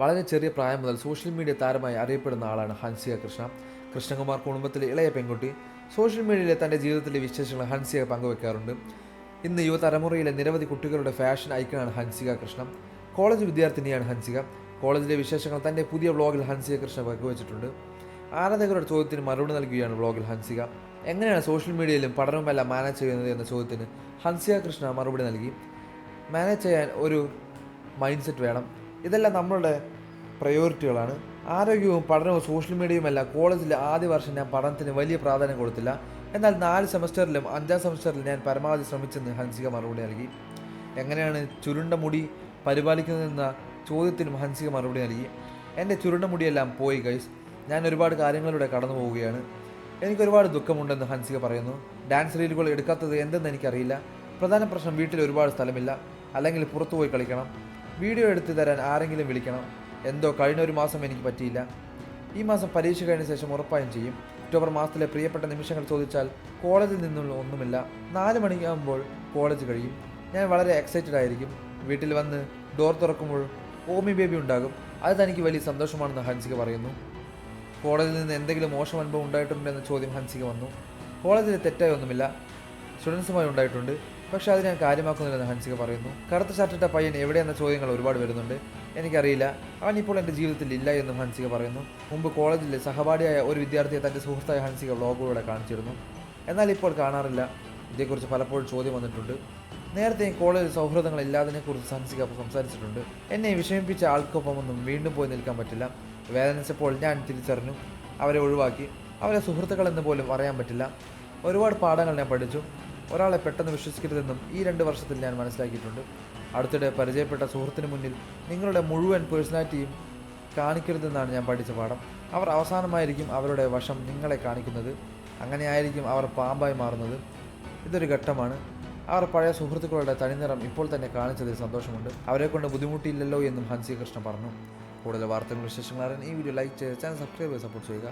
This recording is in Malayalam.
വളരെ ചെറിയ പ്രായം മുതൽ സോഷ്യൽ മീഡിയ താരമായി അറിയപ്പെടുന്ന ആളാണ് ഹൻസിക കൃഷ്ണ. കൃഷ്ണകുമാർ കുടുംബത്തിലെ ഇളയ പെൺകുട്ടി. സോഷ്യൽ മീഡിയയിലെ തൻ്റെ ജീവിതത്തിലെ വിശേഷങ്ങൾ ഹൻസിക പങ്കുവെക്കാറുണ്ട്. ഇന്ന് യുവതലമുറയിലെ നിരവധി കുട്ടികളുടെ ഫാഷൻ ഐക്കണാണ് ഹൻസിക കൃഷ്ണ. കോളേജ് വിദ്യാർത്ഥിനിയാണ് ഹൻസിക. കോളേജിലെ വിശേഷങ്ങൾ തൻ്റെ പുതിയ വ്ളോഗിൽ ഹൻസിക കൃഷ്ണ പങ്കുവച്ചിട്ടുണ്ട്. ആരാധകരുടെ ചോദ്യത്തിന് മറുപടി നൽകുകയാണ് വ്ളോഗിൽ ഹൻസിക. എങ്ങനെയാണ് സോഷ്യൽ മീഡിയയിലും പഠനവുമെല്ലാം മാനേജ് ചെയ്യുന്നത് എന്ന ചോദ്യത്തിന് ഹൻസിക കൃഷ്ണ മറുപടി നൽകി. മാനേജ് ചെയ്യാൻ ഒരു മൈൻഡ് സെറ്റ് വേണം. ഇതെല്ലാം നമ്മളുടെ പ്രയോറിറ്റികളാണ്. ആരോഗ്യവും പഠനവും സോഷ്യൽ മീഡിയയുമെല്ലാം. കോളേജിലെ ആദ്യ വർഷം ഞാൻ പഠനത്തിന് വലിയ പ്രാധാന്യം കൊടുത്തില്ല. എന്നാൽ 4 സെമസ്റ്ററിലും 5ാം സെമസ്റ്ററിൽ ഞാൻ പരമാവധി ശ്രമിച്ചെന്ന് ഹൻസിക മറുപടി നൽകി. എങ്ങനെയാണ് ചുരുണ്ട മുടി പരിപാലിക്കുന്നതെന്ന ചോദ്യത്തിനും ഹൻസിക മറുപടി നൽകി. എൻ്റെ ചുരുണ്ട മുടിയെല്ലാം പോയി ഗൈസ്. ഞാൻ ഒരുപാട് കാര്യങ്ങളിലൂടെ കടന്നു പോവുകയാണ്. എനിക്കൊരുപാട് ദുഃഖമുണ്ടെന്ന് ഹൻസിക പറയുന്നു. ഡാൻസ് റീലുകൾ എടുക്കാത്തത് എന്തെന്ന് എനിക്കറിയില്ല. പ്രധാന പ്രശ്നം വീട്ടിൽ ഒരുപാട് സ്ഥലമില്ല. അല്ലെങ്കിൽ പുറത്തുപോയി കളിക്കണം. വീഡിയോ എടുത്തു തരാൻ ആരെങ്കിലും വിളിക്കണം. എന്തോ കഴിഞ്ഞ ഒരു മാസം എനിക്ക് പറ്റിയില്ല. ഈ മാസം പരീക്ഷ കഴിഞ്ഞ ശേഷം ഉറപ്പായും ചെയ്യും. ഒക്ടോബർ മാസത്തിലെ പ്രിയപ്പെട്ട നിമിഷങ്ങൾ ചോദിച്ചാൽ കോളേജിൽ നിന്നുള്ള ഒന്നുമില്ല. 4 മണിയാകുമ്പോൾ കോളേജ് കഴിയും. ഞാൻ വളരെ എക്സൈറ്റഡ് ആയിരിക്കും. വീട്ടിൽ വന്ന് ഡോർ തുറക്കുമ്പോൾ ഓമി ബേബി ഉണ്ടാകും. അത് തനിക്ക് വലിയ സന്തോഷമാണെന്ന് ഹൻസിക പറയുന്നു. കോളേജിൽ നിന്ന് എന്തെങ്കിലും മോശം അനുഭവം ഉണ്ടായിട്ടുണ്ടെന്ന ചോദ്യം ഹൻസിക വന്നു. കോളേജിൽ തെറ്റായി ഒന്നുമില്ല. സ്റ്റുഡൻസുമായി ഉണ്ടായിട്ടുണ്ട്. പക്ഷേ അത് ഞാൻ കാര്യമാക്കുന്നില്ലെന്ന് ഹൻസിക പറയുന്നു. കറുത്ത ഷർട്ടിട്ട പയ്യൻ എവിടെയെന്ന ചോദ്യങ്ങൾ ഒരുപാട് വരുന്നുണ്ട്. എനിക്കറിയില്ല. അവൻ ഇപ്പോൾ എൻ്റെ ജീവിതത്തിൽ ഇല്ല എന്നും ഹൻസിക പറയുന്നു. മുമ്പ് കോളേജിലെ സഹപാഠിയായ ഒരു വിദ്യാർത്ഥിയെ തൻ്റെ സുഹൃത്തായ ഹൻസിക വ്ളോഗുകളിലൂടെ കാണിച്ചിരുന്നു. എന്നാൽ ഇപ്പോൾ കാണാറില്ല. ഇതേക്കുറിച്ച് പലപ്പോഴും ചോദ്യം വന്നിട്ടുണ്ട്. നേരത്തെ കോളേജ് സൗഹൃദങ്ങൾ ഇല്ലാതിനെക്കുറിച്ച് ഹൻസിക സംസാരിച്ചിട്ടുണ്ട്. എന്നെ വിഷമിപ്പിച്ച ആൾക്കൊപ്പമൊന്നും വീണ്ടും പോയി നിൽക്കാൻ പറ്റില്ല. വേദനിച്ചപ്പോൾ ഞാൻ തിരിച്ചറിഞ്ഞു. അവരെ ഒഴിവാക്കി. അവരെ സുഹൃത്തുക്കളെന്ന് പോലും അറിയാൻ പറ്റില്ല. ഒരുപാട് പാഠങ്ങൾ ഞാൻ പഠിച്ചു. ഒരാളെ പെട്ടെന്ന് വിശ്വസിക്കരുതെന്നും ഈ 2 വർഷത്തിൽ ഞാൻ മനസ്സിലാക്കിയിട്ടുണ്ട്. അടുത്തിടെ പരിചയപ്പെട്ട സുഹൃത്തിന് മുന്നിൽ നിങ്ങളുടെ മുഴുവൻ പേഴ്സണാലിറ്റിയും കാണിക്കരുതെന്നാണ് ഞാൻ പഠിച്ച പാഠം. അവർ അവസാനമായിരിക്കും അവരുടെ വശം നിങ്ങളെ കാണിക്കുന്നത്. അങ്ങനെയായിരിക്കും അവർ പാമ്പായി മാറുന്നത്. ഇതൊരു ഘട്ടമാണ്. അവർ പഴയ സുഹൃത്തുക്കളുടെ തനിനിറം ഇപ്പോൾ തന്നെ കാണിച്ചതിൽ സന്തോഷമുണ്ട്. അവരെക്കൊണ്ട് ബുദ്ധിമുട്ടിയില്ലല്ലോ എന്നും ഹൻസിക കൃഷ്ണ പറഞ്ഞു. കൂടുതൽ വാർത്തകളും വിശേഷങ്ങളും അറിയാൻ ഈ വീഡിയോ ലൈക്ക് ചെയ്ത് ചാനൽ സബ്സ്ക്രൈബ് ചെയ്ത് സപ്പോർട്ട് ചെയ്യുക.